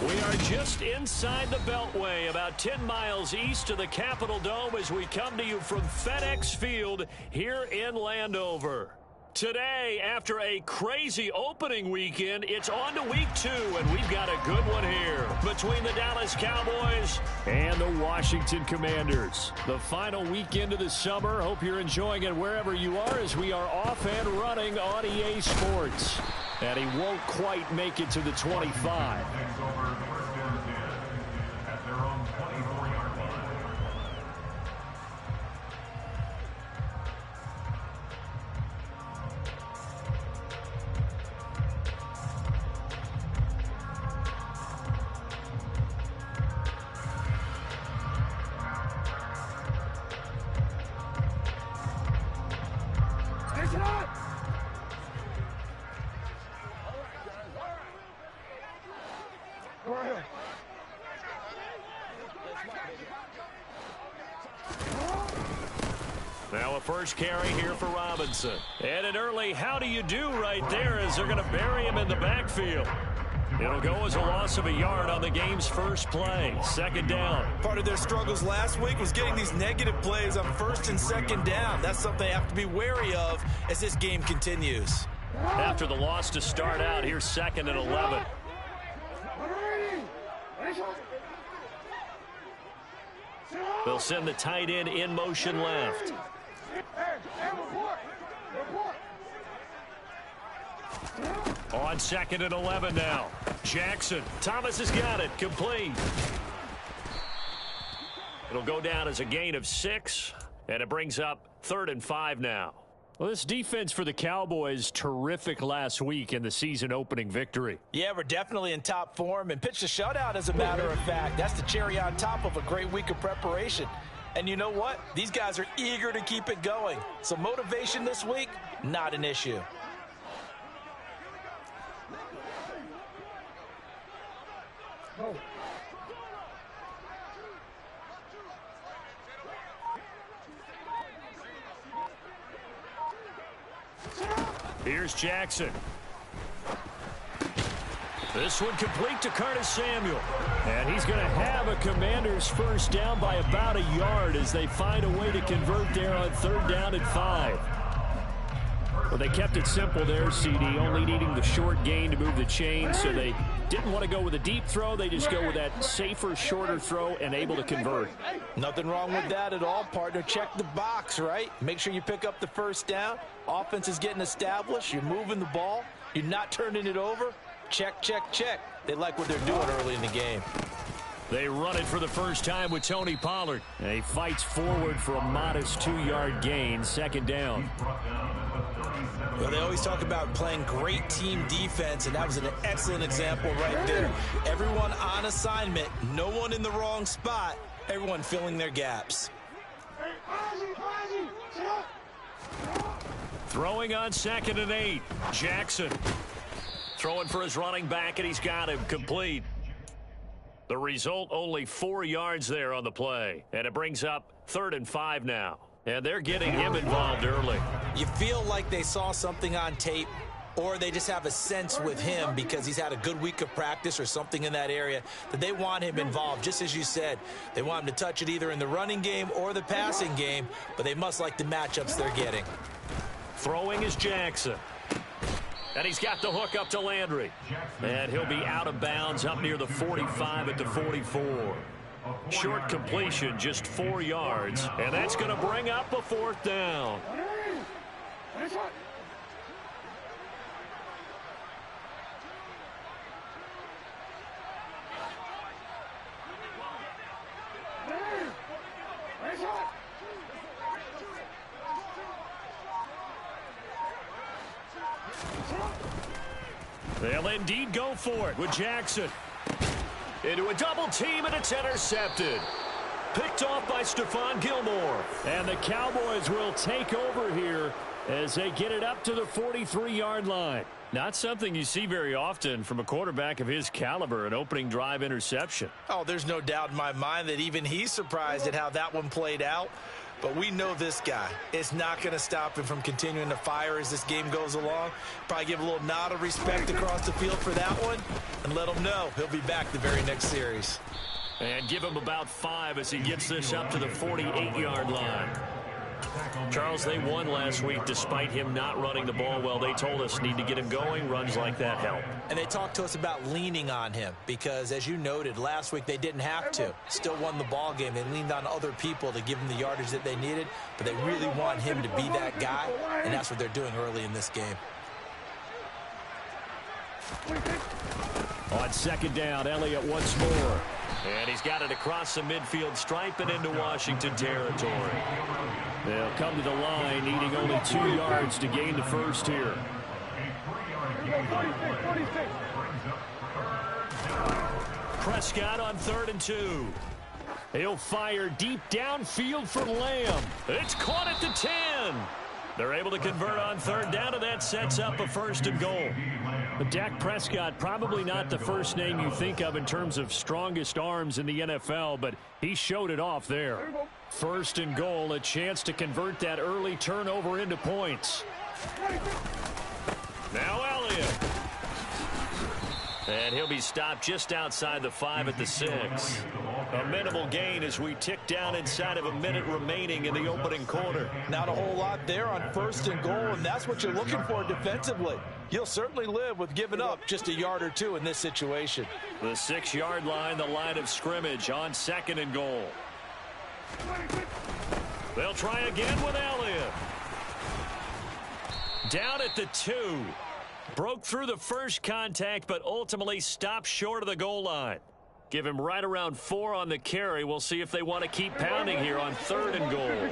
We are just inside the Beltway, about 10 miles east of the Capitol Dome as we come to you from FedEx Field here in Landover. Today, after a crazy opening weekend, it's on to week 2, and we've got a good one here between the Dallas Cowboys and the Washington Commanders. The final weekend of the summer. Hope you're enjoying it wherever you are as we are off and running on EA Sports. And he won't quite make it to the 25. Now a first carry here for Robinson. And an early how do you do right there as they're going to bury him in the backfield. It'll go as a loss of a yard on the game's first play. Second down. Part of their struggles last week was getting these negative plays on first and second down. That's something they have to be wary of as this game continues. After the loss to start out, here's 2nd and 11. They'll send the tight end in motion left. On 2nd and 11 now. Jackson. Thomas has got it. Complete. It'll go down as a gain of 6, and it brings up 3rd and 5 now. Well, this defense for the Cowboys, terrific last week in the season-opening victory. Yeah, we're definitely in top form and pitched a shutout, as a matter of fact. That's the cherry on top of a great week of preparation. And you know what? These guys are eager to keep it going. So motivation this week, not an issue. Here's Jackson. This one complete to Curtis Samuel. And he's going to have a Commanders first down by about a yard as they find a way to convert there on 3rd down and 5. Well, they kept it simple there, CD, only needing the short gain to move the chain, so they didn't want to go with a deep throw. They just go with that safer, shorter throw and able to convert. Nothing wrong with that at all, partner. Check the box, right? Make sure you pick up the first down. Offense is getting established. You're moving the ball. You're not turning it over. Check, check, check. They like what they're doing early in the game. They run it for the first time with Tony Pollard. And he fights forward for a modest 2-yard gain, 2nd down. Well, they always talk about playing great team defense, and that was an excellent example right there. Everyone on assignment, no one in the wrong spot, everyone filling their gaps. Throwing on 2nd and 8. Jackson throwing for his running back, and he's got him complete. The result, only 4 yards there on the play, and it brings up 3rd and 5 now. And they're getting him involved early. You feel like they saw something on tape, or they just have a sense with him because he's had a good week of practice or something in that area that they want him involved. Just as you said, they want him to touch it either in the running game or the passing game, but they must like the matchups they're getting. Throwing is Jackson. And he's got the hook up to Landry. And he'll be out of bounds up near the 45 at the 44. Short completion, just 4 yards. And that's going to bring up a 4th down. They'll indeed go for it with Jackson. Into a double team, and it's intercepted. Picked off by Stephon Gilmore. And the Cowboys will take over here as they get it up to the 43-yard line. Not something you see very often from a quarterback of his caliber, an opening drive interception. Oh, there's no doubt in my mind that even he's surprised at how that one played out. But we know this guy. It's not going to stop him from continuing to fire as this game goes along. Probably give a little nod of respect across the field for that one and let him know he'll be back the very next series. And give him about 5 as he gets this up to the 48-yard line. Charles, they won last week despite him not running the ball well. They told us need to get him going. Runs like that help. And they talked to us about leaning on him because, as you noted, last week they didn't have to. Still won the ball game. They leaned on other people to give them the yardage that they needed, but they really want him to be that guy, and that's what they're doing early in this game. On second down, Elliott once more. And he's got it across the midfield stripe and into Washington territory. They'll come to the line, needing only 2 yards to gain the first here. Prescott on 3rd and 2. He'll fire deep downfield for Lamb. It's caught at the 10. They're able to convert on 3rd down, and that sets up a 1st and goal. But Dak Prescott, probably not the first name you think of in terms of strongest arms in the NFL, but he showed it off there. 1st and goal, a chance to convert that early turnover into points. Now Elliott. And he'll be stopped just outside the 5 at the 6. A minimal gain as we tick down inside of a minute remaining in the opening quarter. Not a whole lot there on 1st and goal, and that's what you're looking for defensively. You'll certainly live with giving up just a yard or 2 in this situation. The 6-yard line, the line of scrimmage on 2nd and goal. They'll try again with Elliott. Down at the 2. Broke through the first contact, but ultimately stopped short of the goal line. Give him right around 4 on the carry. We'll see if they want to keep pounding here on 3rd and goal.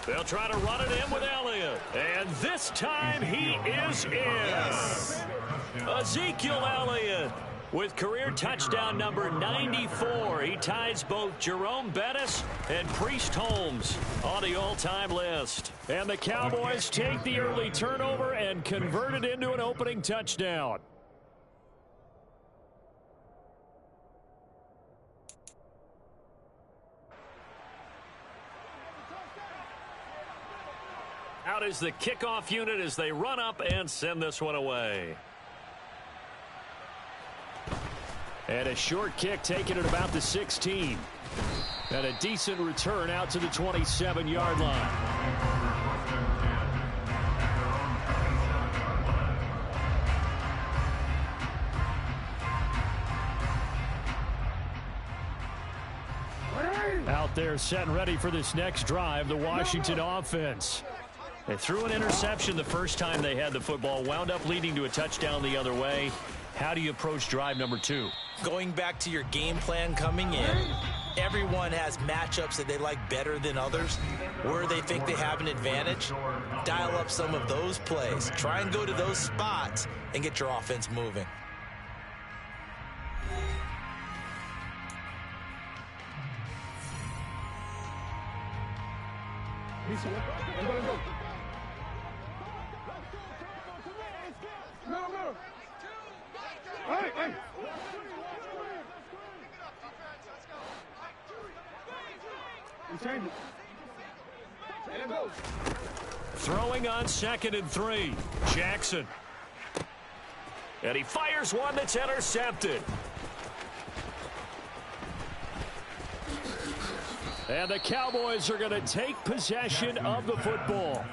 They'll try to run it in with Elliott. And this time he is in. Yes. Ezekiel Elliott with career touchdown number 94. He ties both Jerome Bettis and Priest Holmes on the all-time list. And the Cowboys take the early turnover and convert it into an opening touchdown. Out is the kickoff unit as they run up and send this one away. And a short kick taken at about the 16. And a decent return out to the 27-yard line. Out there set and ready for this next drive, the Washington offense. They threw an interception the first time they had the football, wound up leading to a touchdown the other way. How do you approach drive number 2? Going back to your game plan coming in, everyone has matchups that they like better than others. Where they think they have an advantage, dial up some of those plays. Try and go to those spots and get your offense moving. Throwing on 2nd and 3. Jackson. And he fires one that's intercepted. And the Cowboys are going to take possession of the football.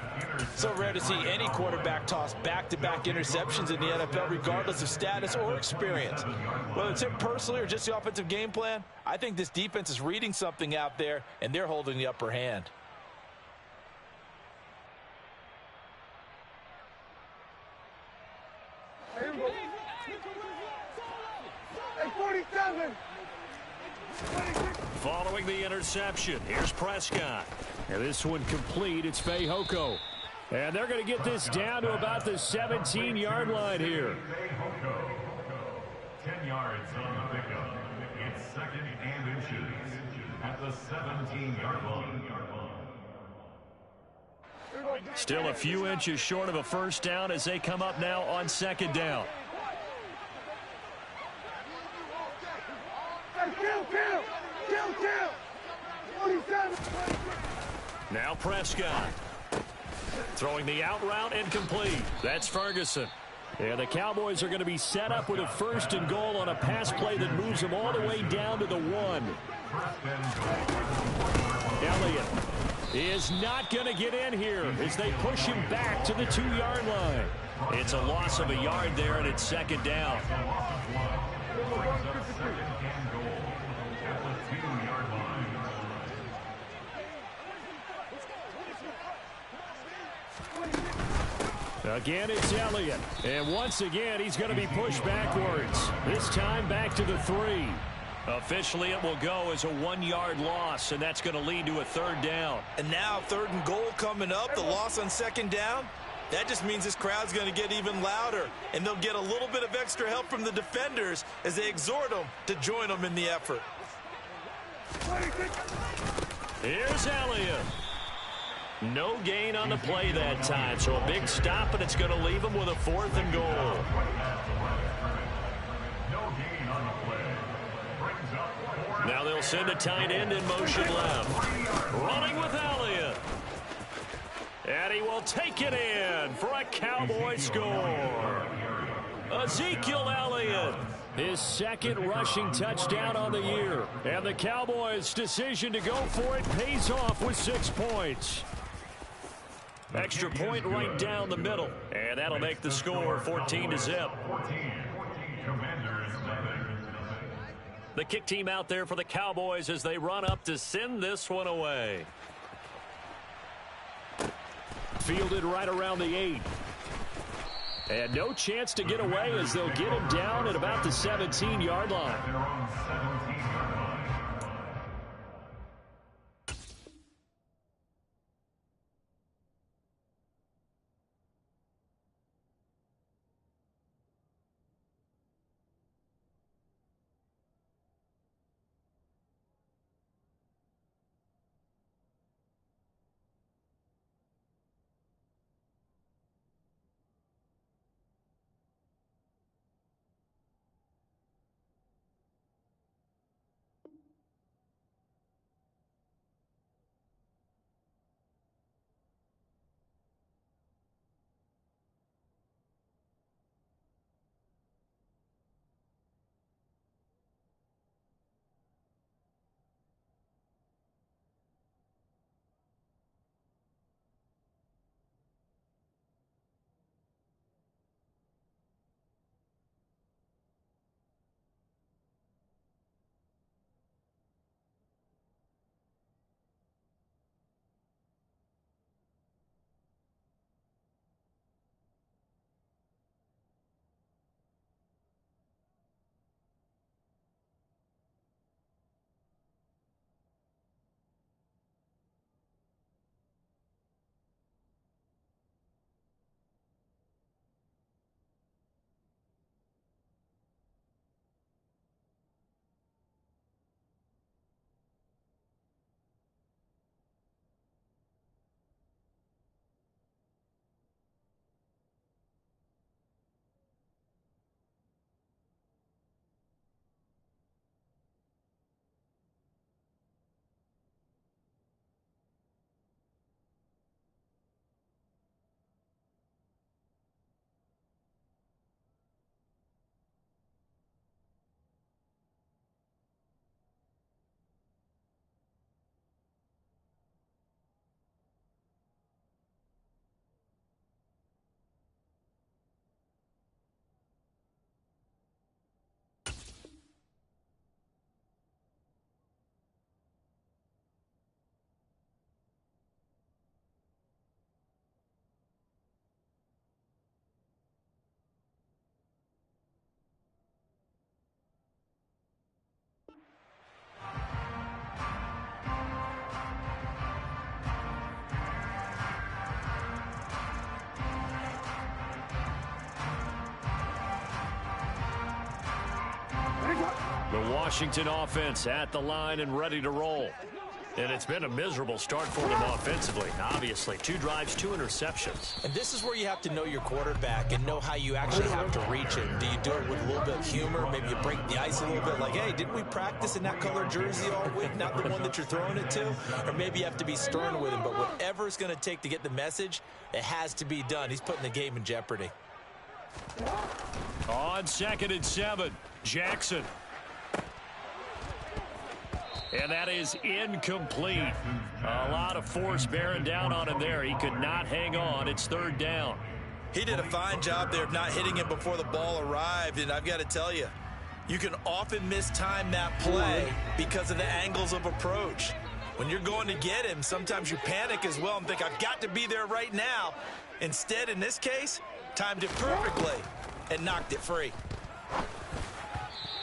So rare to see any quarterback toss back-to-back interceptions in the NFL, regardless of status or experience. Whether it's him personally or just the offensive game plan, I think this defense is reading something out there, and they're holding the upper hand. Following the interception, here's Prescott. And this one complete. It's Fehoko. And they're going to get this down to about the 17-yard line here. 10 yards on the pickup. It's 2nd and inches at the 17-yard line. Still a few inches short of a first down as they come up now on second down. Now Prescott. Throwing the out route incomplete. That's Ferguson. And the Cowboys are going to be set up with a first and goal on a pass play that moves them all the way down to the 1. Elliott is not going to get in here as they push him back to the 2-yard line. It's a loss of a yard there, and it's second down. Again, it's Elliott. And once again, he's going to be pushed backwards. This time back to the 3. Officially, it will go as a 1-yard loss, and that's going to lead to a third down. And now third and goal coming up, the loss on second down. That just means this crowd's going to get even louder, and they'll get a little bit of extra help from the defenders as they exhort them to join them in the effort. Here's Elliott. No gain on the play that time, so a big stop, and it's going to leave them with a fourth and goal. Now they'll send a tight end in motion left. Running with Elliott. And he will take it in for a Cowboy score. Ezekiel Elliott, his second rushing touchdown on the year. And the Cowboys' decision to go for it pays off with 6 points. Extra point right down the middle. And that'll make the score 14-0. The kick team out there for the Cowboys as they run up to send this one away. Fielded right around the 8. And no chance to get away as they'll get him down at about the 17-yard line. The Washington offense at the line and ready to roll. And it's been a miserable start for them offensively. Obviously, 2 drives, 2 interceptions. And this is where you have to know your quarterback and know how you actually have to reach him. Do you do it with a little bit of humor? Maybe you break the ice a little bit like, hey, didn't we practice in that color jersey all week, not the one that you're throwing it to? Or maybe you have to be stern with him. But whatever it's going to take to get the message, it has to be done. He's putting the game in jeopardy. On 2nd and 7, Jackson. And that is incomplete. A lot of force bearing down on him there. He could not hang on. It's 3rd down. He did a fine job there of not hitting him before the ball arrived. And I've got to tell you, you can often mistime that play because of the angles of approach. When you're going to get him, sometimes you panic as well and think, I've got to be there right now. Instead, in this case, timed it perfectly and knocked it free.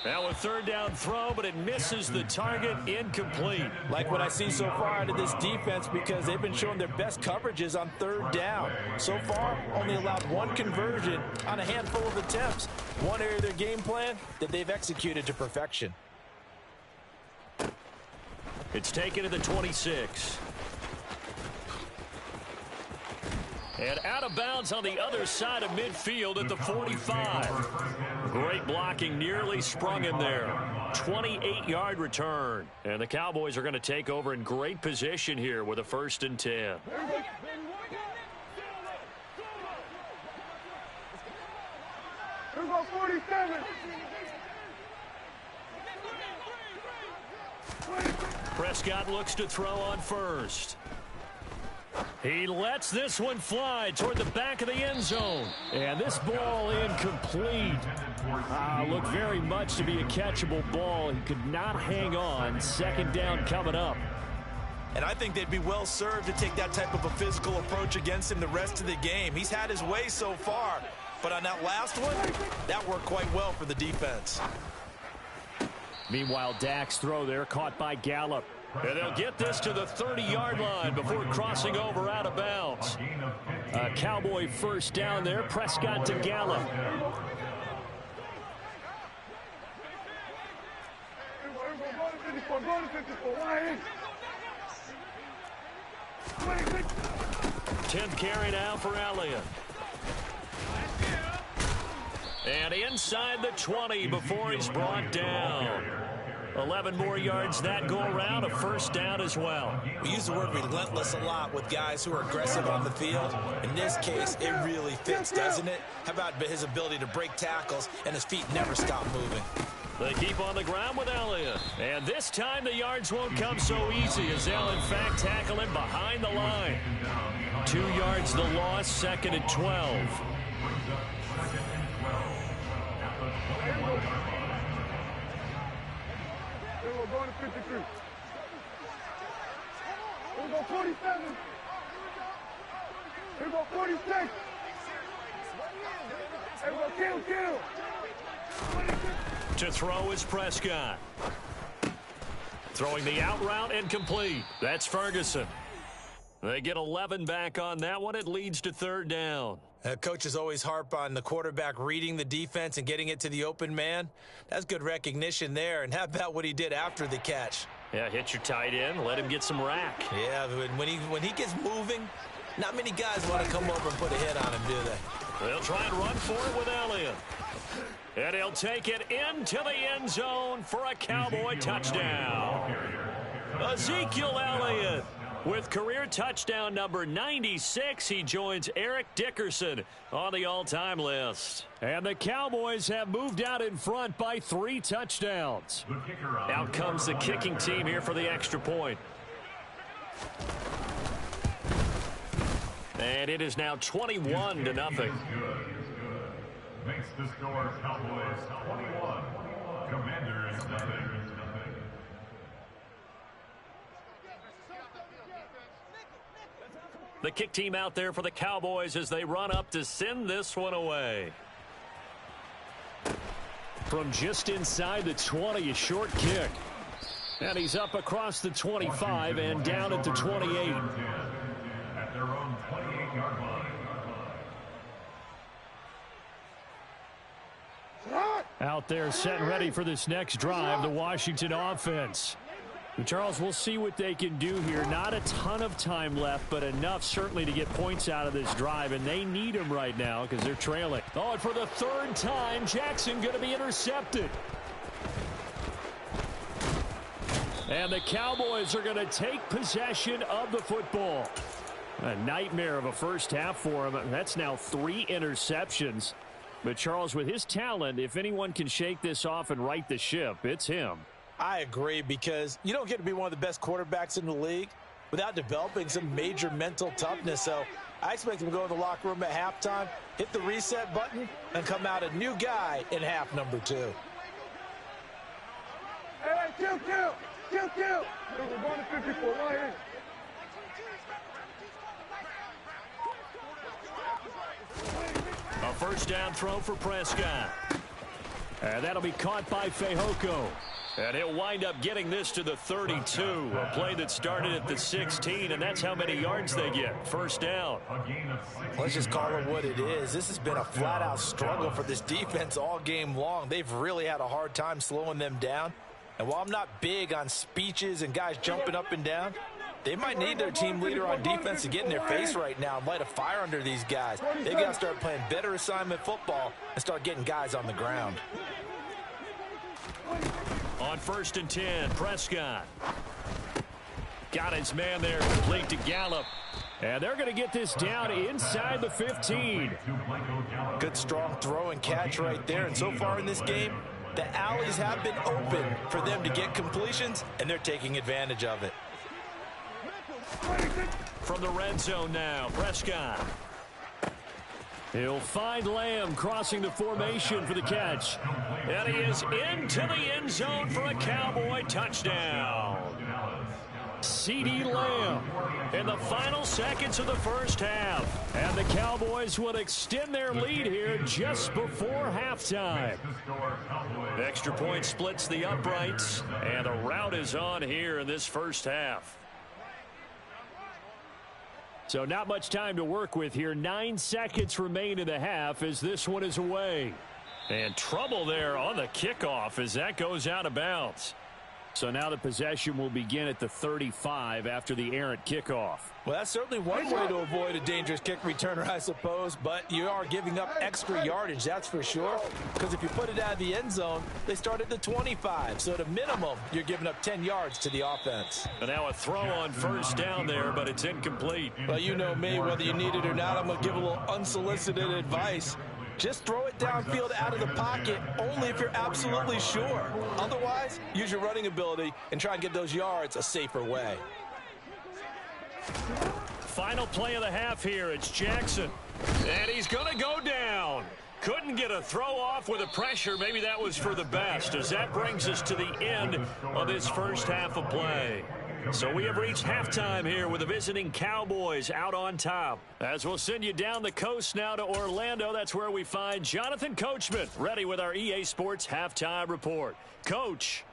Now a 3rd down throw, but it misses the target, incomplete. Like what I see so far out of this defense, because they've been showing their best coverages on 3rd down. So far, only allowed 1 conversion on a handful of attempts. One area of their game plan that they've executed to perfection. It's taken to the 26. And out of bounds on the other side of midfield at the 45. Great blocking, nearly sprung him there. 28-yard return. And the Cowboys are going to take over in great position here with a 1st and 10. Here we go, 47. Prescott looks to throw on 1st. He lets this one fly toward the back of the end zone. And this ball incomplete. Looked very much to be a catchable ball. He could not hang on. 2nd down coming up. And I think they'd be well served to take that type of a physical approach against him the rest of the game. He's had his way so far. But on that last one, that worked quite well for the defense. Meanwhile, Dak's throw there caught by Gallup. And they'll get this to the 30-yard line before crossing over out of bounds. A Cowboy 1st down there. Prescott to Gallup. Tenth carry now for Elliott. And inside the 20 before he's brought down. 11 more yards that go around, a 1st down as well. We use the word relentless a lot with guys who are aggressive on the field. In this case, it really fits, doesn't it? How about his ability to break tackles and his feet never stop moving? They keep on the ground with Elliott. And this time the yards won't come so easy as they'll in fact tackle him behind the line. 2 yards the loss, 2nd and 12. Going to 53. Here we go, 47. Here we go, 46. Here we go, kill. To throw is Prescott. Throwing the out route and complete. That's Ferguson. They get 11 back on that one. It leads to 3rd down. Coaches always harp on the quarterback reading the defense and getting it to the open man. That's good recognition there. And how about what he did after the catch? Yeah, hit your tight end, let him get some rack. Yeah, when he gets moving, not many guys want to come over and put a hit on him, do they? They'll try and run for it with Elliott. And he'll take it into the end zone for a Cowboy touchdown. Ezekiel Elliott. With career touchdown number 96, he joins Eric Dickerson on the all-time list. And the Cowboys have moved out in front by 3 touchdowns. Out comes the kicking team here for the extra point. And it is now 21-0. Makes the score Cowboys 21, Commanders nothing. The kick team out there for the Cowboys as they run up to send this one away. From just inside the 20, a short kick. And he's up across the 25 and down at the 28. At their own 28-yard line. Out there set and ready for this next drive, the Washington offense. Charles, we'll see what they can do here. Not a ton of time left, but enough certainly to get points out of this drive, and they need them right now because they're trailing. Oh, and for the third time, Jackson going to be intercepted. And the Cowboys are going to take possession of the football. A nightmare of a first half for him. That's now 3 interceptions. But Charles, with his talent, if anyone can shake this off and right the ship, it's him. I agree, because you don't get to be one of the best quarterbacks in the league without developing some major mental toughness. So I expect him to go in the locker room at halftime, hit the reset button, and come out a new guy in half number 2. Hey, kill. We're going to 54 right here. A first down throw for Prescott. And that'll be caught by Fehoko. And he'll wind up getting this to the 32. A play that started at the 16, and that's how many yards they get. First down. Let's just call it what it is. This has been a flat-out struggle for this defense all game long. They've really had a hard time slowing them down. And while I'm not big on speeches and guys jumping up and down, they might need their team leader on defense to get in their face right now and light a fire under these guys. They got to start playing better assignment football and start getting guys on the ground. On 1st and 10, Prescott. Got his man there, complete to Gallup. And they're going to get this down inside the 15. Good strong throw and catch right there. And so far in this game, the alleys have been open for them to get completions, and they're taking advantage of it. From the red zone now, Prescott. He'll find Lamb crossing the formation for the catch. And he is into the end zone for a Cowboy touchdown. CeeDee Lamb in the final seconds of the first half. And the Cowboys will extend their lead here just before halftime. Extra point splits the uprights, and a rout is on here in this first half. So not much time to work with here. 9 seconds remain in the half as this one is away. And trouble there on the kickoff as that goes out of bounds. So now the possession will begin at the 35 after the errant kickoff. Well, that's certainly one way to avoid a dangerous kick returner, I suppose, but you are giving up extra yardage, that's for sure, because if you put it out of the end zone, they start at the 25, so at a minimum, you're giving up 10 yards to the offense. And now a throw on first down there, but it's incomplete. Well, you know me, whether you need it or not, I'm going to give a little unsolicited advice. Just throw it downfield out of the pocket only if you're absolutely sure. Otherwise, use your running ability and try and get those yards a safer way. Final play of the half here. It's Jackson. And he's going to go down. Couldn't get a throw off with the pressure. Maybe that was for the best, as that brings us to the end of this first half of play. So we have reached halftime here with the visiting Cowboys out on top. As we'll send you down the coast now to Orlando, that's where we find Jonathan Coachman ready with our EA Sports Halftime Report. Coach.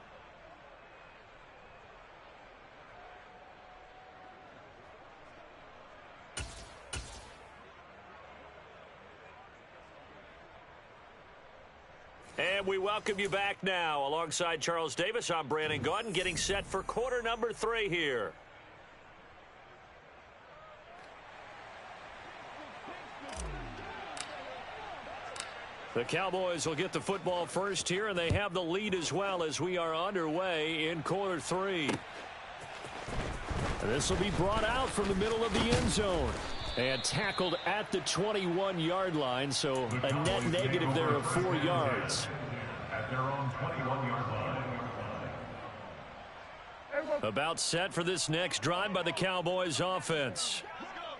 And we welcome you back now. Alongside Charles Davis, I'm Brandon Gaudin, getting set for quarter number 3 here. The Cowboys will get the football first here, and they have the lead as well as we are underway in quarter 3. And this will be brought out from the middle of the end zone. And tackled at the 21-yard line, so a net negative there of 4 yards. At their own 21-yard line. About set for this next drive by the Cowboys offense.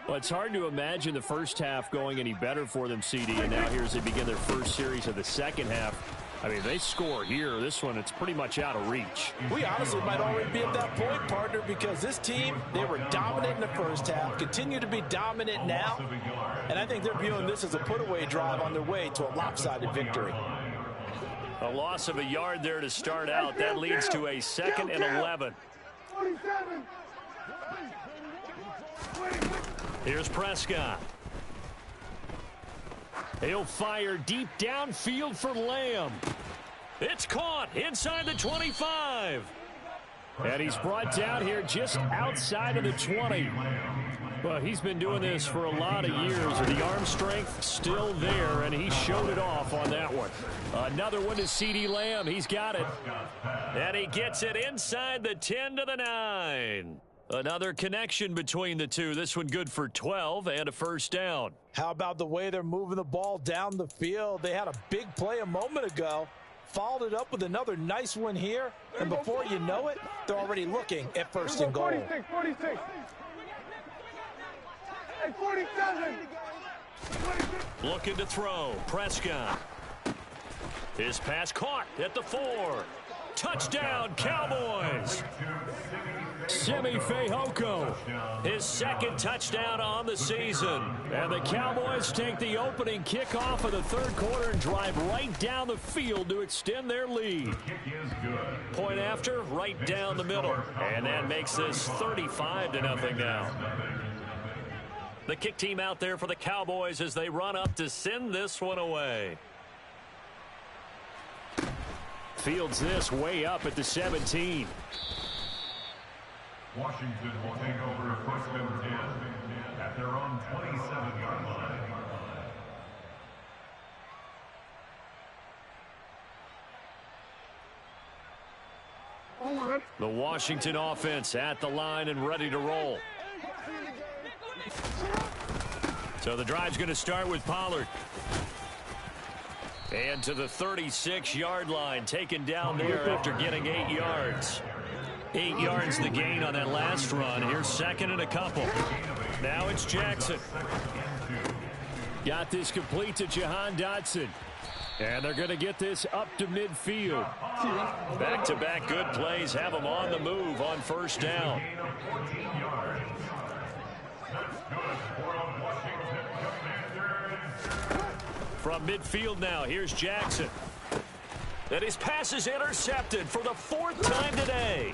Well, it's hard to imagine the first half going any better for them, CD, and now here as they begin their first series of the second half. I mean, they score here. This one, it's pretty much out of reach. We honestly might already be at that point, partner, because this team, they were dominant in the first half, continue to be dominant now, and I think they're viewing this as a put-away drive on their way to a lopsided victory. A loss of a yard there to start out. That leads to a 2nd and 11. Here's Prescott. He'll fire deep downfield for Lamb. It's caught inside the 25. And he's brought down here just outside of the 20. Well, he's been doing this for a lot of years, and the arm strength still there, and he showed it off on that one. Another one to CeeDee Lamb. He's got it. And he gets it inside the 10 to the 9. Another connection between the two. This one good for 12 and a first down. How about the way they're moving the ball down the field? They had a big play a moment ago. Followed it up with another nice one here. And before you know it, they're already looking at first and goal. 46, 46. Hey, 47. Looking to throw. Prescott. His pass caught at the 4. Touchdown, Cowboys. Simi Fehoko, his second touchdown on the season. And the Cowboys take the opening kickoff of the third quarter and drive right down the field to extend their lead. Point after, right down the middle. And that makes this 35-0 now. The kick team out there for the Cowboys as they run up to send this one away. Fields this way up at the 17. Washington will take over first and 10 at their own 27-yard line. The Washington offense at the line and ready to roll. So the drive's going to start with Pollard. And to the 36-yard line, taken down there after getting 8 yards. 8 yards the gain on that last run. Here's second and a couple. Now it's Jackson. Got this complete to Jahan Dotson. And they're going to get this up to midfield. Back-to-back good plays have them on the move on first down. From midfield now, here's Jackson. And his pass is intercepted for the 4th time today.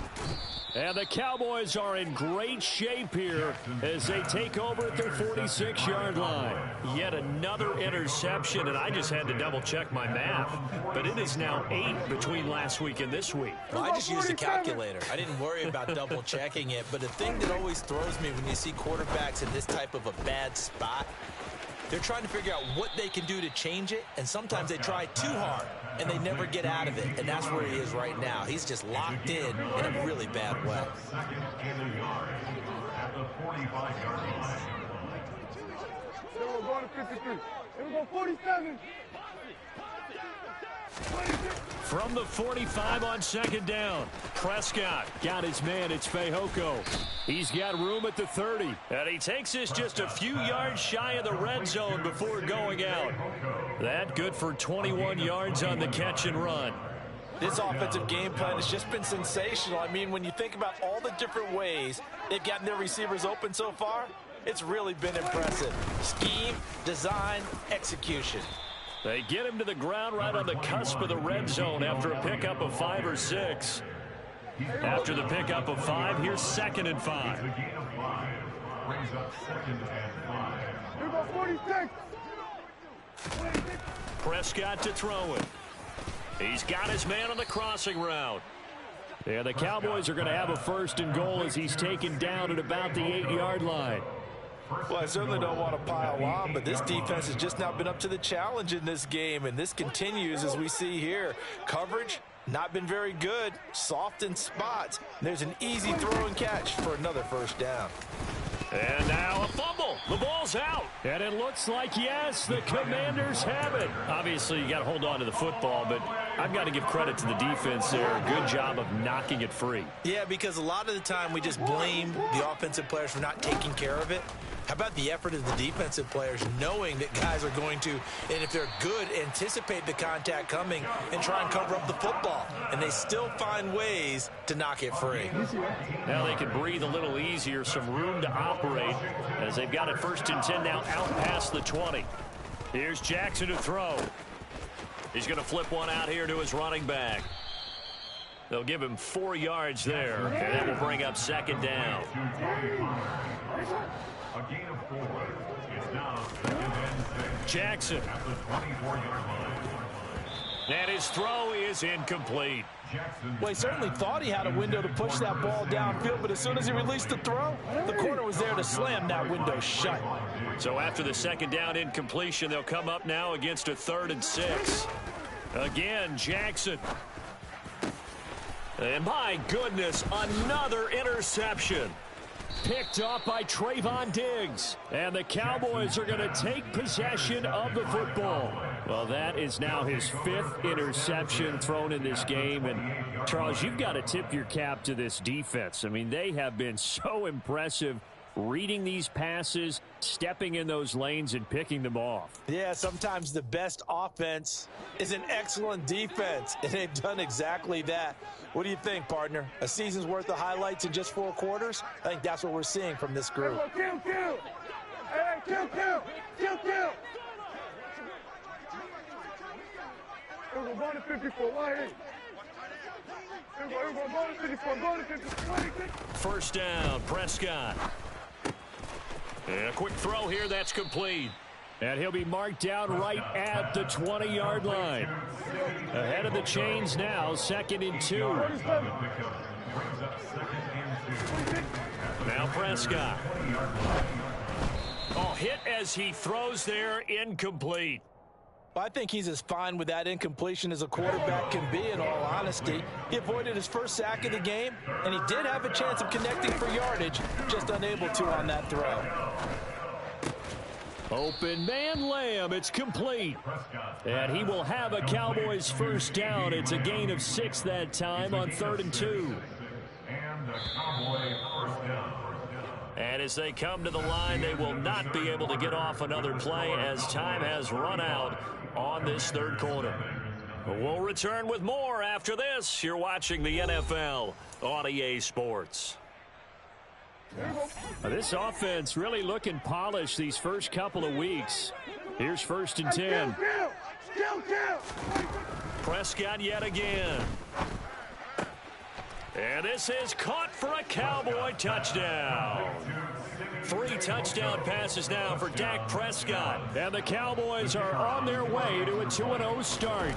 And the Cowboys are in great shape here as they take over at their 46-yard line. Yet another interception, and I just had to double-check my math. But it is now 8 between last week and this week. Well, I just used a calculator. I didn't worry about double-checking it. But the thing that always throws me when you see quarterbacks in this type of a bad spot, they're trying to figure out what they can do to change it, and sometimes they try too hard, and they never get out of it, and that's where he is right now. He's just locked in a really bad way. Second and a yard at the 45-yard line. Then we're going to 53. Then we go 47. 26. From the 45 on second down, Prescott got his man. It's Fehoko. He's got room at the 30. And he takes this just a few yards shy of the red zone before going out. That good for 21 yards on the catch and run. This offensive game plan has just been sensational. I mean, when you think about all the different ways they've gotten their receivers open so far, it's really been impressive. Scheme, design, execution. They get him to the ground right on the cusp of the red zone after a pickup of 5 or 6. After the pickup of 5, here's second and 5. The gain of 5 brings up second and 5. Then we go 46. 26. Prescott to throw it. He's got his man on the crossing route. And the Cowboys are going to have a first and goal as he's taken down at about the 8-yard line. Well, I certainly don't want to pile on, but this defense has just not been up to the challenge in this game, and this continues as we see here. Coverage, not been very good, soft in spots. There's an easy throw and catch for another first down. And now a fumble. The ball's out. And it looks like, yes, the Commanders have it. Obviously, you got to hold on to the football, but I've got to give credit to the defense there. Good job of knocking it free. Yeah, because a lot of the time we just blame the offensive players for not taking care of it. How about the effort of the defensive players knowing that guys are going to, and if they're good, anticipate the contact coming and try and cover up the football. And they still find ways to knock it free. Now they can breathe a little easier, some room to operate as they've got it first and 10 now out past the 20. Here's Jackson to throw. He's going to flip one out here to his running back. They'll give him 4 yards there, and that will bring up second down. A gain of 4. It's now second and 6. Jackson. At the 24-yard line. And his throw is incomplete. Well, he certainly thought he had a window to push that ball downfield, but as soon as he released the throw, the corner was there to slam that window shut. So after the second down incompletion, they'll come up now against a 3rd and 6. Again, Jackson. And my goodness, another interception. Picked off by Trayvon Diggs. And the Cowboys are going to take possession of the football. Well, that is now his 5th interception thrown in this game. And, Charles, you've got to tip your cap to this defense. I mean, they have been so impressive reading these passes, stepping in those lanes, and picking them off. Yeah, sometimes the best offense is an excellent defense, and they've done exactly that. What do you think, partner? A season's worth of highlights in just 4 quarters? I think that's what we're seeing from this group. Kill! Hey, kill! We're going to 54, line in. We're going to 54, going to 54. First down, Prescott. And a quick throw here, that's complete. And he'll be marked down right at the 20-yard line. Ahead of the chains now, 2nd and 2. Now Prescott. Oh, hit as he throws there, incomplete. I think he's as fine with that incompletion as a quarterback can be, in all honesty. He avoided his first sack of the game, and he did have a chance of connecting for yardage, just unable to on that throw. Open man Lamb, it's complete. And he will have a Cowboys first down. It's a gain of 6 that time on 3rd and 2. And the Cowboy first down. And as they come to the line, they will not be able to get off another play as time has run out on this 3rd quarter. We'll return with more after this. You're watching the NFL on EA Sports. This offense really looking polished these first couple of weeks. Here's 1st and 10. Kill! Prescott yet again. And this is caught for a Cowboy touchdown. 3 touchdown passes now for Dak Prescott. And the Cowboys are on their way to a 2-0 start.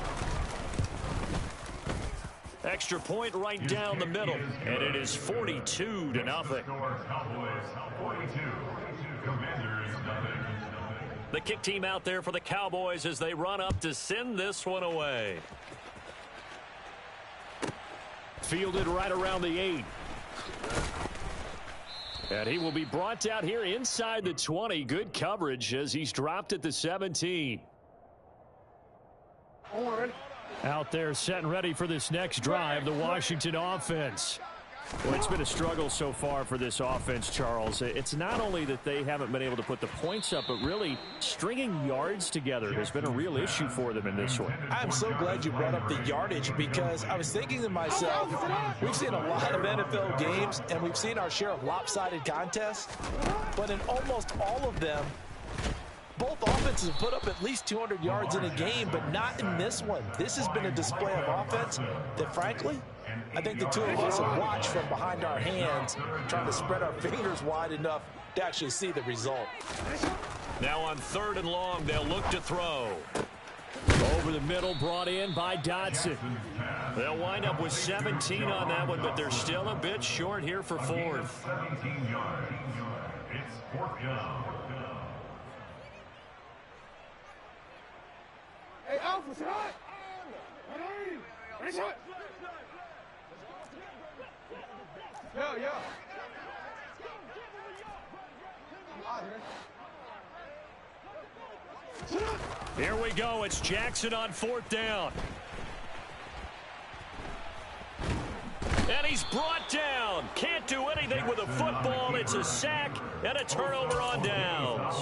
Extra point right down the middle. And it is 42-0. Cowboys 42. Commanders nothing. The kick team out there for the Cowboys as they run up to send this one away. Fielded right around the 8. And he will be brought down here inside the 20. Good coverage as he's dropped at the 17. Out there set and ready for this next drive, the Washington offense. Well, it's been a struggle so far for this offense, Charles. It's not only that they haven't been able to put the points up, but really stringing yards together has been a real issue for them in this one. I'm so glad you brought up the yardage, because I was thinking to myself, we've seen a lot of NFL games, and we've seen our share of lopsided contests, but in almost all of them, both offenses have put up at least 200 yards in a game, but not in this one. This has been a display of offense that, frankly, I think the two of us have watched from behind our hands, trying to spread our fingers wide enough to actually see the result. Now on 3rd and long, they'll look to throw. Over the middle, brought in by Dotson. They'll wind up with 17 on that one, but they're still a bit short here for 4th. 17 yards. It's 4th down. Hey, Alpha, shot! What are you? Hey, shot! Yeah. Here we go. It's Jackson on 4th down. And he's brought down. Can't do anything with a football. It's a sack and a turnover on downs.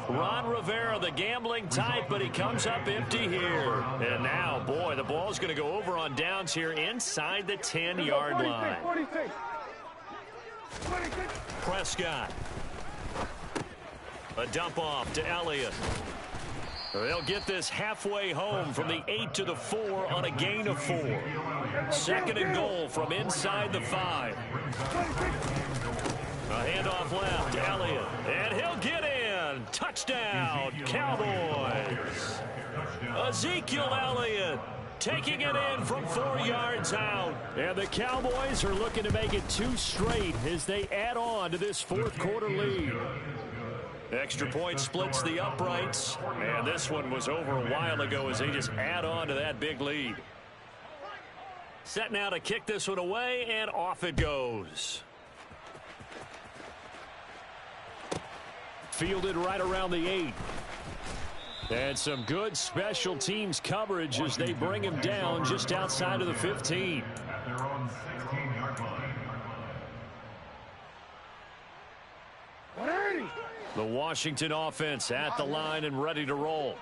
Ron Rivera, the gambling type, but he comes up empty here. And now, boy, the ball's going to go over on downs here inside the 10-yard line. 46. Prescott. A dump off to Elliott. They'll get this halfway home from the 8 to the 4 on a gain of 4. 2nd and goal from inside the 5. A handoff left to Elliott. And he'll get in. Touchdown, Cowboys. Ezekiel Elliott taking it in from 4 yards out. And the Cowboys are looking to make it 2 straight as they add on to this fourth quarter lead. Extra point splits the uprights, and this one was over a while ago as they just add on to that big lead. Set now to kick this one away, and off it goes. Fielded right around the 8. And some good special teams coverage as they bring him down just outside of the 15. At their own 16-yard line. The Washington offense at the line and ready to roll.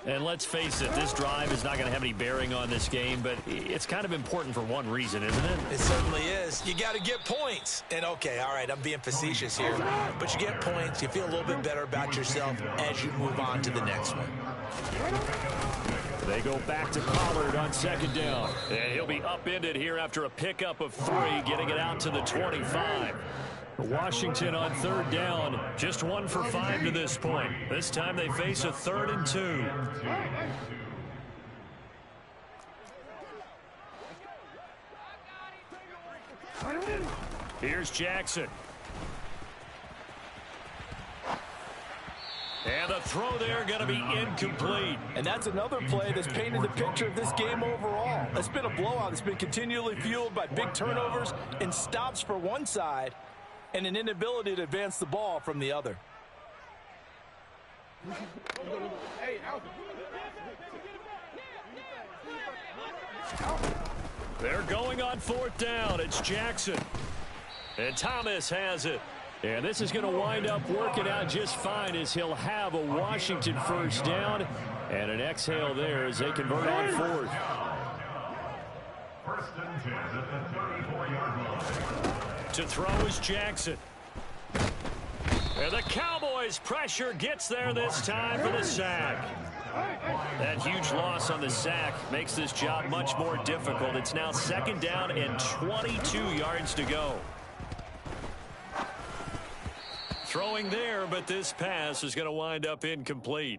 And let's face it, this drive is not going to have any bearing on this game, but it's kind of important for one reason, isn't it? It certainly is. You got to get points. And, okay, all right, I'm being facetious here. But you get points, you feel a little bit better about yourself as you move on to the next one. They go back to Pollard on second down. And he'll be upended here after a pickup of 3, getting it out to the 25. Washington on third down, just 1 for 5 to this point. This time they face a 3rd and 2. Here's Jackson. And the throw there going to be incomplete. And that's another play that's painted the picture of this game overall. It's been a blowout. It's been continually fueled by big turnovers and stops for one side, and an inability to advance the ball from the other. They're going on 4th down. It's Jackson. And Thomas has it. And this is going to wind up working out just fine as he'll have a Washington first down. And an exhale there as they convert on 4th. First and 10 at the 34-yard line. To throw is Jackson. And the Cowboys pressure gets there this time for the sack. That huge loss on the sack makes this job much more difficult. It's now 2nd down and 22 yards to go. Throwing there, but this pass is going to wind up incomplete.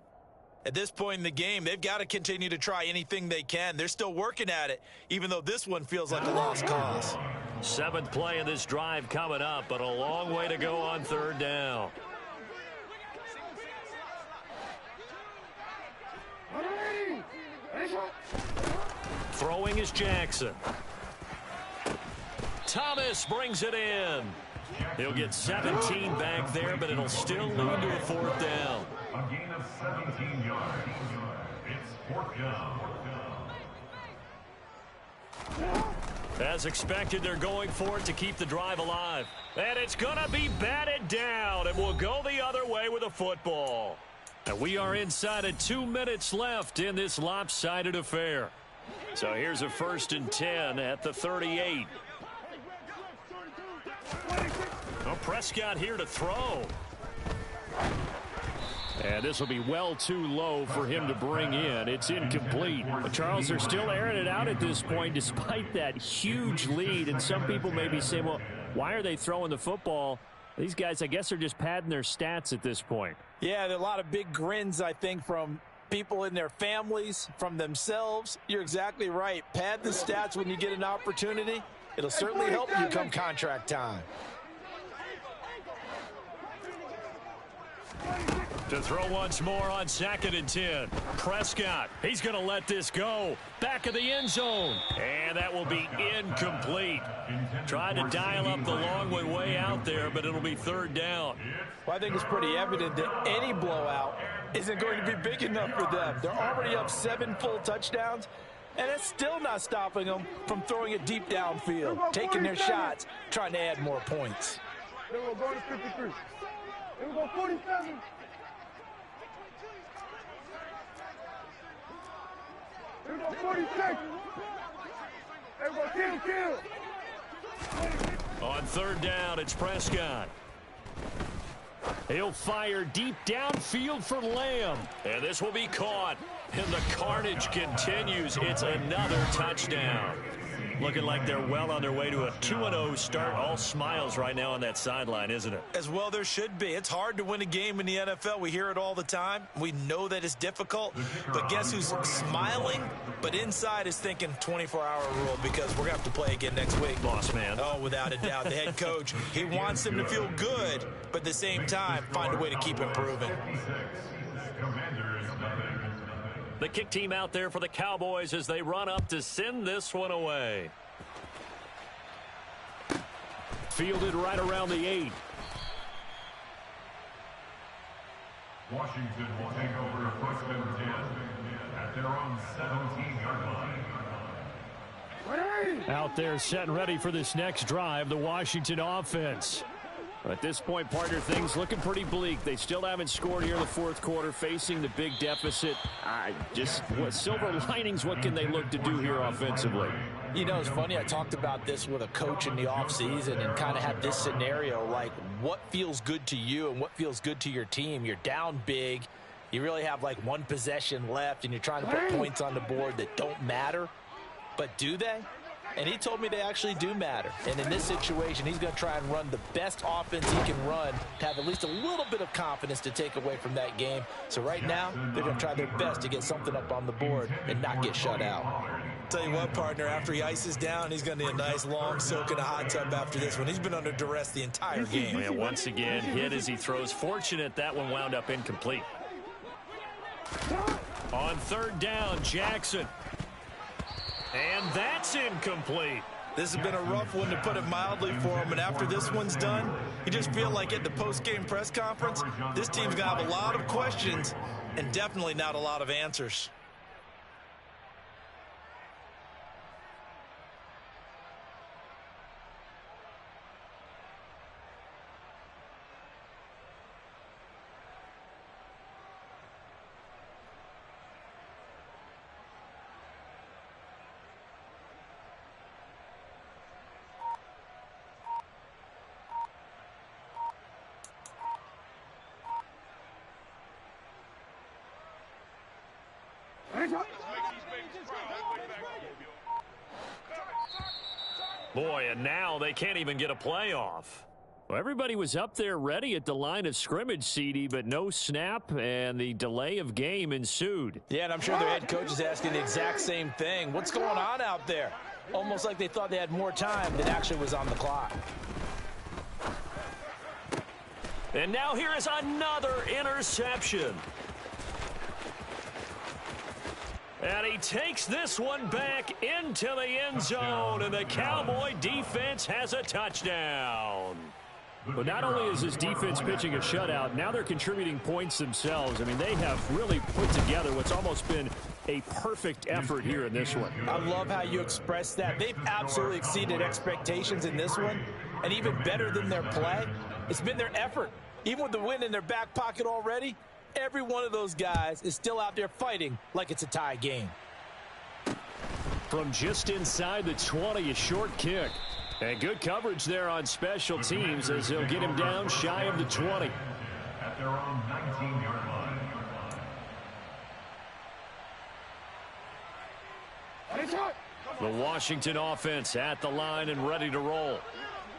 At this point in the game, they've got to continue to try anything they can. They're still working at it, even though this one feels like a lost cause. 7th play of this drive coming up, but a long way to go on 3rd down. Throwing is Jackson. Thomas brings it in. He'll get 17 back there, but it'll still lead to a 4th down. A gain of 17 yards. It's 4th down. As expected, they're going for it to keep the drive alive. And it's going to be batted down, and we'll go the other way with a football. And we are inside of 2 minutes left in this lopsided affair. So here's a 1st and 10 at the 38. Well, Prescott here to throw. And this will be well too low for him to bring in. It's incomplete. But Charles, they're still airing it out at this point despite that huge lead. And some people may be saying, well, why are they throwing the football? These guys, I guess, are just padding their stats at this point. Yeah, there are a lot of big grins, I think, from people in their families, from themselves. You're exactly right. Pad the stats when you get an opportunity. It'll certainly help you come contract time. To throw once more on 2nd and 10. Prescott, he's going to let this go. Back of the end zone. And that will be incomplete. Tried to dial up the long way out there, but it'll be 3rd down. Well, I think it's pretty evident that any blowout isn't going to be big enough for them. They're already up 7 full touchdowns, and it's still not stopping them from throwing it deep downfield, taking their shots, trying to add more points. They will go to 53. They will go 47. They will go 46. They will go kill. On 3rd down, it's Prescott. He'll fire deep downfield for Lamb. And this will be caught. And the carnage continues. It's another touchdown. Looking like they're well on their way to a 2-0 start. All smiles right now on that sideline, isn't it? As well there should be. It's hard to win a game in the NFL. We hear it all the time. We know that it's difficult. But guess who's smiling, but inside is thinking 24-hour rule because we're going to have to play again next week. Boss man. Oh, without a doubt. The head coach, he wants them to feel good, but at the same time, find a way to keep improving. The kick team out there for the Cowboys as they run up to send this one away. Fielded right around the 8. Washington will take over first and 10 at their own 17-yard line. Out there set and ready for this next drive, the Washington offense. At this point, partner, things looking pretty bleak. They still haven't scored here in the fourth quarter, facing the big deficit. What silver linings, what can they look to do here offensively? You know, it's funny. I talked about this with a coach in the offseason and kind of had this scenario, like what feels good to you and what feels good to your team. You're down big. You really have like one possession left, and you're trying to put points on the board that don't matter. But do they? And he told me they actually do matter. And in this situation, he's going to try and run the best offense he can run to have at least a little bit of confidence to take away from that game. So right now, they're going to try their best to get something up on the board and not get shut out. Tell you what, partner, after he ices down, he's going to need a nice long soak in a hot tub after this one. He's been under duress the entire game. And once again, hit as he throws. Fortunate that one wound up incomplete. On third down, Jackson. And that's incomplete. This has been a rough one, to put it mildly, for him. And after this one's done, you just feel like at the post-game press conference, this team's going to have a lot of questions and definitely not a lot of answers. Boy, and now they can't even get a playoff. Well, everybody was up there ready at the line of scrimmage, CD, but no snap, and the delay of game ensued. Yeah, and I'm sure their head coach is asking the exact same thing. What's going on out there? Almost like they thought they had more time than actually was on the clock. And now here is another interception. And he takes this one back into the end zone, and the Cowboy defense has a touchdown. But not only is this defense pitching a shutout, now they're contributing points themselves. I mean, they have really put together what's almost been a perfect effort here in this one. I love how you express that. They've absolutely exceeded expectations in this one, and even better than their play, it's been their effort. Even with the win in their back pocket already, every one of those guys is still out there fighting like it's a tie game. From just inside the 20, a short kick. And good coverage there on special teams as they'll get him down shy of the 20. At their own 19-yard line. The Washington offense at the line and ready to roll.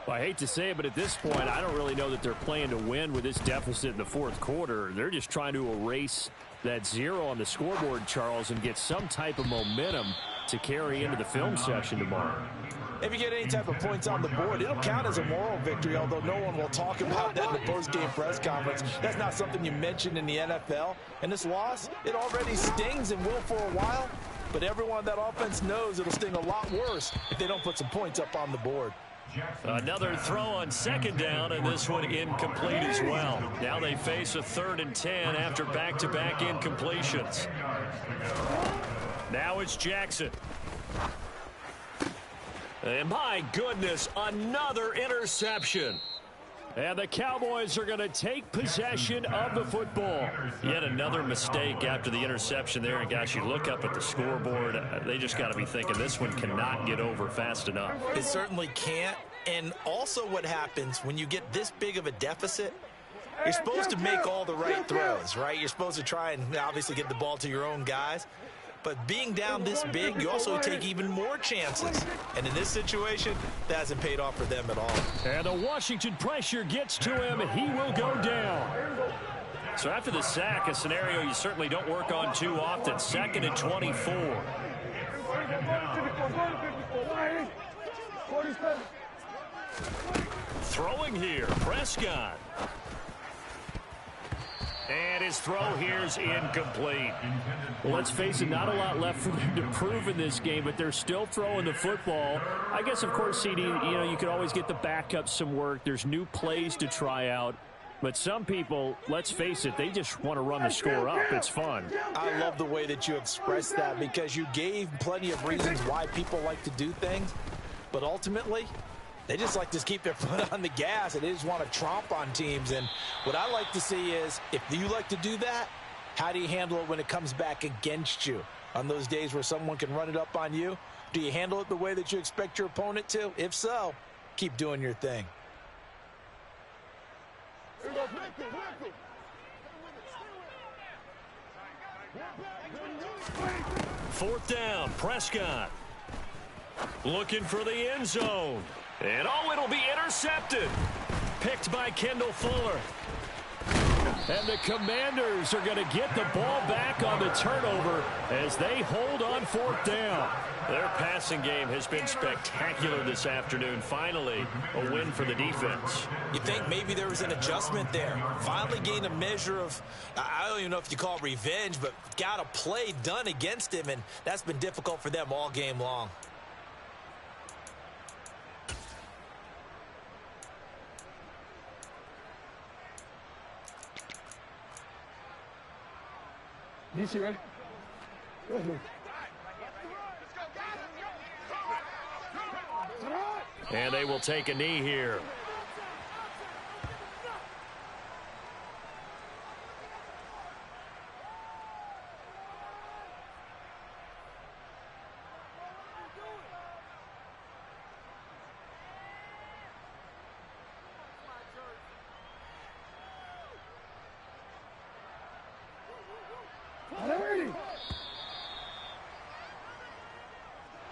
Well, I hate to say it, but at this point, I don't really know that they're playing to win with this deficit in the fourth quarter. They're just trying to erase that zero on the scoreboard, Charles, and get some type of momentum to carry into the film session tomorrow. If you get any type of points on the board, it'll count as a moral victory, although no one will talk about that in the post-game press conference. That's not something you mention in the NFL. And this loss, it already stings and will for a while, but everyone on that offense knows it'll sting a lot worse if they don't put some points up on the board. Another throw on second down, and this one incomplete as well. Now they face a 3rd and 10 after back-to-back incompletions. Now it's Jackson. And my goodness, another interception. And the Cowboys are going to take possession of the football. Yet another mistake after the interception there. And, gosh, you look up at the scoreboard, they just got to be thinking this one cannot get over fast enough. It certainly can't. And also what happens when you get this big of a deficit, you're supposed to make all the right throws, right? You're supposed to try and obviously get the ball to your own guys. But being down this big, you also take even more chances. And in this situation, that hasn't paid off for them at all. And the Washington pressure gets to him. He will go down. So after the sack, a scenario you certainly don't work on too often. 2nd and 24. Throwing here, Prescott. And his throw here is incomplete. Well, let's face it, not a lot left for them to prove in this game, but they're still throwing the football. I guess, of course, CD, you could always get the backup some work. There's new plays to try out. But some people, let's face it, they just want to run the score up. It's fun. I love the way that you expressed that because you gave plenty of reasons why people like to do things. But ultimately, they just like to keep their foot on the gas, and they just want to tromp on teams. And what I like to see is, if you like to do that, how do you handle it when it comes back against you? On those days where someone can run it up on you, do you handle it the way that you expect your opponent to? If so, keep doing your thing. Fourth down, Prescott. Looking for the end zone. And it'll be intercepted. Picked by Kendall Fuller. And the Commanders are going to get the ball back on the turnover as they hold on 4th down. Their passing game has been spectacular this afternoon. Finally, a win for the defense. You think maybe there was an adjustment there. Finally gained a measure of, I don't even know if you call it revenge, but got a play done against him, and that's been difficult for them all game long. DC, ready? And they will take a knee here.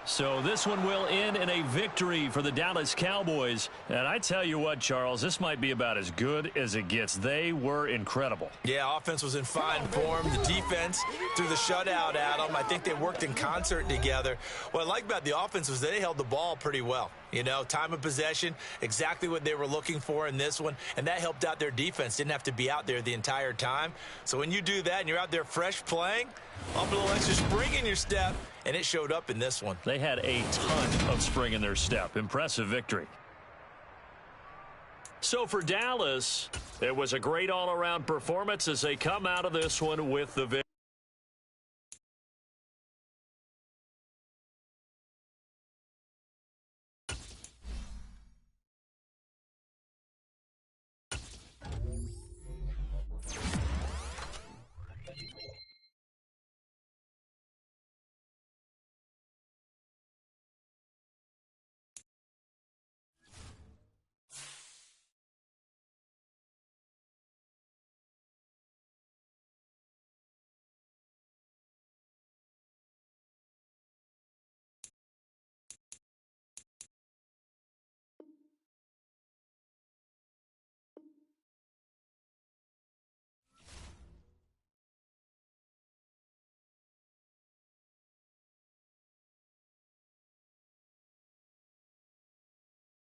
So this one will end in a victory for the Dallas Cowboys. And I tell you what, Charles, this might be about as good as it gets. They were incredible. Yeah, offense was in fine form. The defense threw the shutout at them. I think they worked in concert together. What I like about the offense was they held the ball pretty well. Time of possession, exactly what they were looking for in this one, and that helped out their defense. Didn't have to be out there the entire time. So when you do that and you're out there fresh playing, up a little extra spring in your step, and it showed up in this one. They had a ton of spring in their step. Impressive victory. So for Dallas, it was a great all-around performance as they come out of this one with the victory.